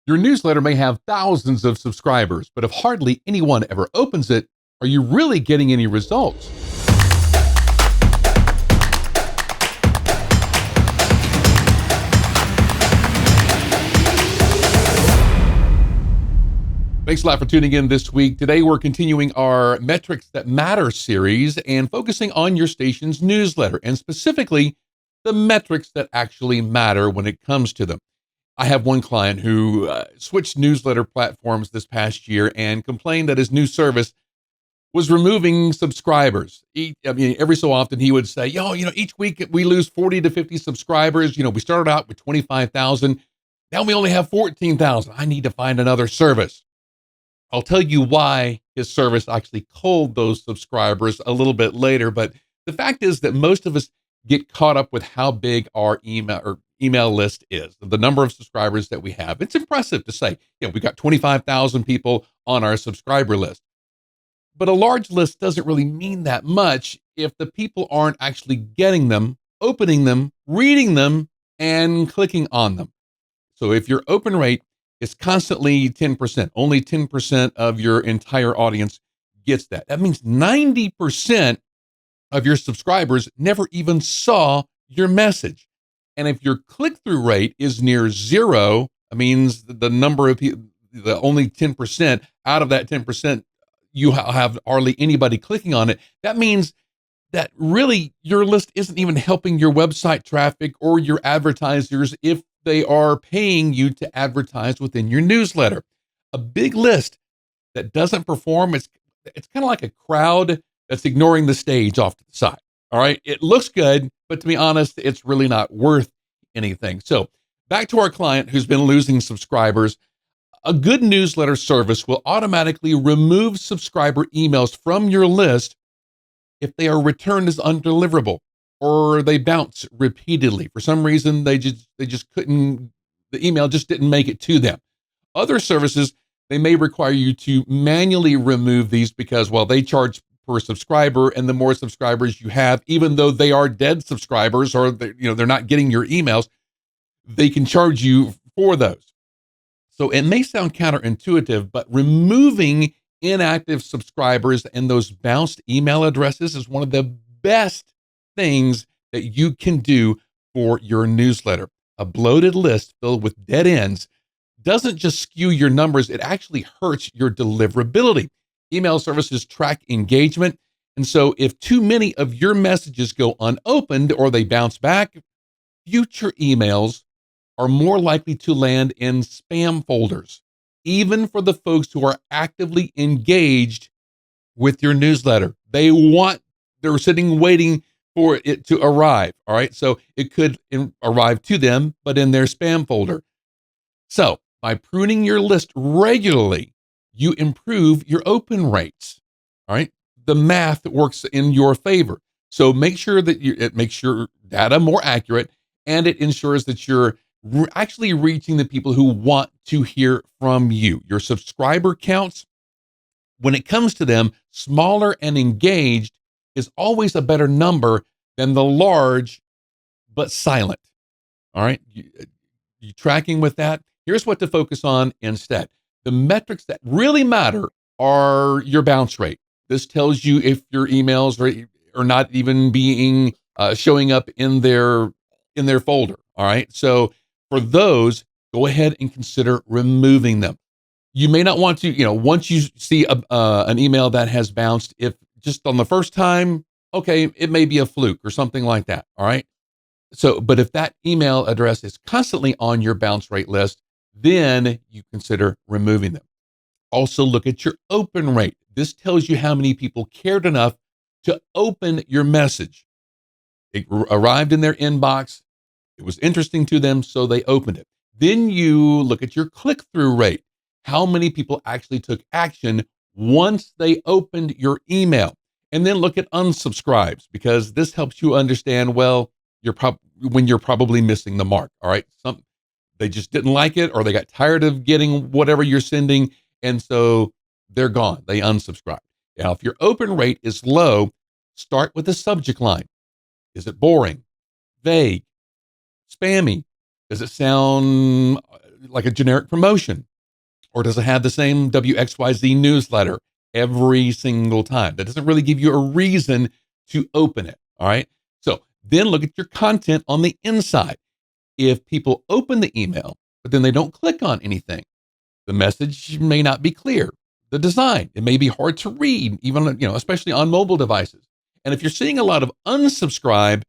Your newsletter may have thousands of subscribers, but if hardly anyone ever opens it, are you really getting any results? Thanks a lot for tuning in this week. Today, we're continuing our Metrics That Matter series and focusing on your station's newsletter and specifically the metrics that actually matter when it comes to them. I have one client who switched newsletter platforms this past year and complained that his new service was removing subscribers. Every so often he would say, each week we lose 40 to 50 subscribers. We started out with 25,000. Now we only have 14,000. I need to find another service. I'll tell you why his service actually culled those subscribers a little bit later. But the fact is that most of us get caught up with how big our email list is, the number of subscribers that we have. It's impressive to say, we've got 25,000 people on our subscriber list. But a large list doesn't really mean that much if the people aren't actually getting them, opening them, reading them, and clicking on them. So if your open rate is constantly 10%, only 10% of your entire audience gets that. That means 90% of your subscribers never even saw your message. And if your click-through rate is near zero, it means the number of people, the only 10% out of that 10%, you have hardly anybody clicking on it. That means that really your list isn't even helping your website traffic or your advertisers if they are paying you to advertise within your newsletter. A big list that doesn't perform, it's kind of like a crowd that's ignoring the stage off to the side. All right. It looks good, but to be honest, it's really not worth anything. So back to our client who's been losing subscribers. A good newsletter service will automatically remove subscriber emails from your list if they are returned as undeliverable or they bounce repeatedly. For some reason, they just couldn't, the email just didn't make it to them. Other services, they may require you to manually remove these because, well, they charge per subscriber, and the more subscribers you have, even though they are dead subscribers or they're not getting your emails, they can charge you for those. So it may sound counterintuitive, but removing inactive subscribers and those bounced email addresses is one of the best things that you can do for your newsletter. A bloated list filled with dead ends doesn't just skew your numbers, it actually hurts your deliverability. Email services track engagement. And so if too many of your messages go unopened or they bounce back, future emails are more likely to land in spam folders, even for the folks who are actively engaged with your newsletter. They're sitting waiting for it to arrive. All right. So it could arrive to them, but in their spam folder. So by pruning your list regularly, you improve your open rates. All right. The math works in your favor. So make sure that it makes your data more accurate, and it ensures that you're actually reaching the people who want to hear from you. Your subscriber counts, when it comes to them, smaller and engaged is always a better number than the large but silent. All right. You tracking with that? Here's what to focus on instead. The metrics that really matter are your bounce rate. This tells you if your emails are not even being showing up in their folder. All right. So for those, go ahead and consider removing them. You may not want to, once you see an email that has bounced, if just on the first time, okay, it may be a fluke or something like that. All right. So, but if that email address is constantly on your bounce rate list, then you consider removing them. Also look at your open rate. This tells you how many people cared enough to open your message. It arrived in their inbox. It was interesting to them, so they opened it. Then you look at your click-through rate. How many people actually took action once they opened your email? And then look at unsubscribes, because this helps you understand, well, when you're probably missing the mark. All right. They just didn't like it, or they got tired of getting whatever you're sending, and so they're gone. They unsubscribe. Now, if your open rate is low, start with the subject line. Is it boring, vague, spammy? Does it sound like a generic promotion? Or does it have the same WXYZ newsletter every single time? That doesn't really give you a reason to open it. All right. So then look at your content on the inside. If people open the email, but then they don't click on anything, the message may not be clear. The design, it may be hard to read, even, especially on mobile devices. And if you're seeing a lot of unsubscribe,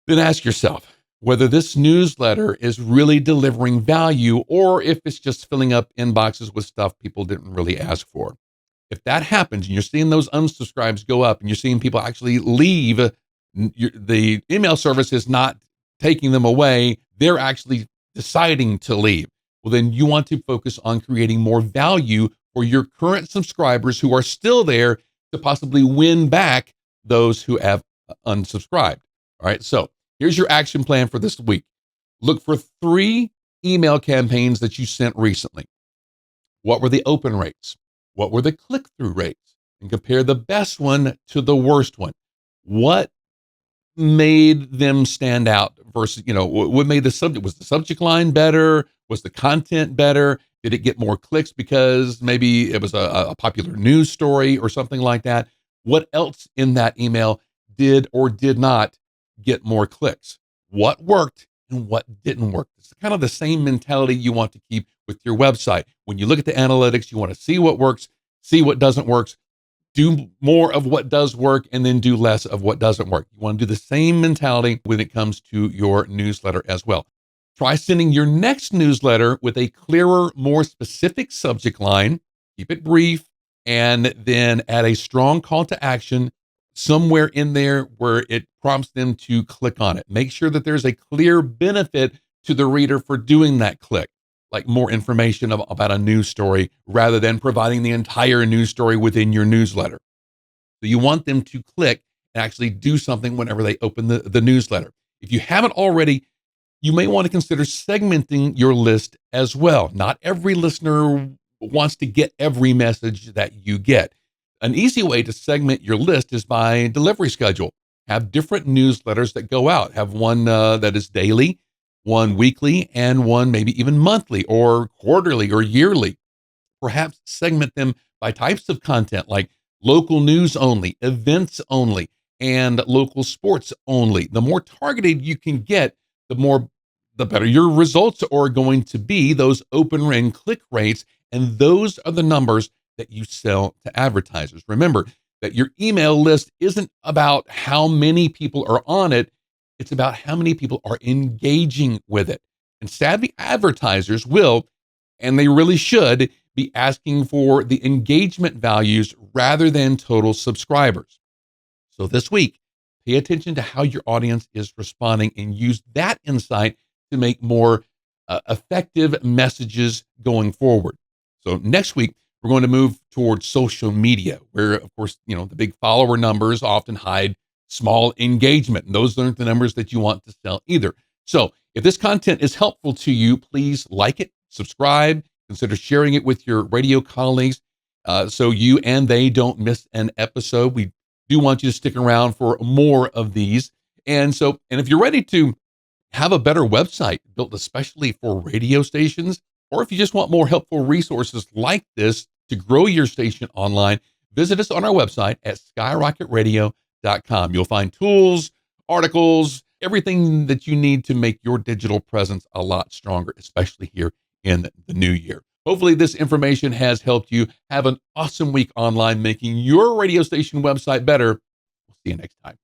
then ask yourself whether this newsletter is really delivering value or if it's just filling up inboxes with stuff people didn't really ask for. If that happens and you're seeing those unsubscribes go up and you're seeing people actually leave, the email service is not taking them away, they're actually deciding to leave. Well, then you want to focus on creating more value for your current subscribers who are still there to possibly win back those who have unsubscribed. All right. So here's your action plan for this week. Look for 3 email campaigns that you sent recently. What were the open rates? What were the click-through rates? And compare the best one to the worst one. What made them stand out versus, what made the subject? Was the subject line better? Was the content better? Did it get more clicks because maybe it was a popular news story or something like that? What else in that email did or did not get more clicks? What worked and what didn't work? It's kind of the same mentality you want to keep with your website. When you look at the analytics, you want to see what works, see what doesn't work, do more of what does work, and then do less of what doesn't work. You want to do the same mentality when it comes to your newsletter as well. Try sending your next newsletter with a clearer, more specific subject line. Keep it brief, and then add a strong call to action somewhere in there where it prompts them to click on it. Make sure that there's a clear benefit to the reader for doing that click, like more information about a news story rather than providing the entire news story within your newsletter. So you want them to click and actually do something whenever they open the newsletter. If you haven't already, you may want to consider segmenting your list as well. Not every listener wants to get every message that you get. An easy way to segment your list is by delivery schedule. Have different newsletters that go out. Have one that is daily, one weekly, and one maybe even monthly or quarterly or yearly. Perhaps segment them by types of content like local news only, events only, and local sports only. The more targeted you can get, the better your results are going to be, those open ring click rates, and those are the numbers that you sell to advertisers. Remember that your email list isn't about how many people are on it, it's about how many people are engaging with it. And savvy advertisers will, and they really should, be asking for the engagement values rather than total subscribers. So this week, pay attention to how your audience is responding and use that insight to make more effective messages going forward. So next week, we're going to move towards social media, where, of course, the big follower numbers often hide small engagement, and those aren't the numbers that you want to sell either. So if this content is helpful to you, please like it, subscribe, consider sharing it with your radio colleagues so you and they don't miss an episode. We do want you to stick around for more of these. And if you're ready to have a better website built especially for radio stations, or if you just want more helpful resources like this to grow your station online, visit us on our website at skyrocketradio.com. You'll find tools, articles, everything that you need to make your digital presence a lot stronger, especially here in the new year. Hopefully this information has helped you. Have an awesome week online making your radio station website better. We'll see you next time.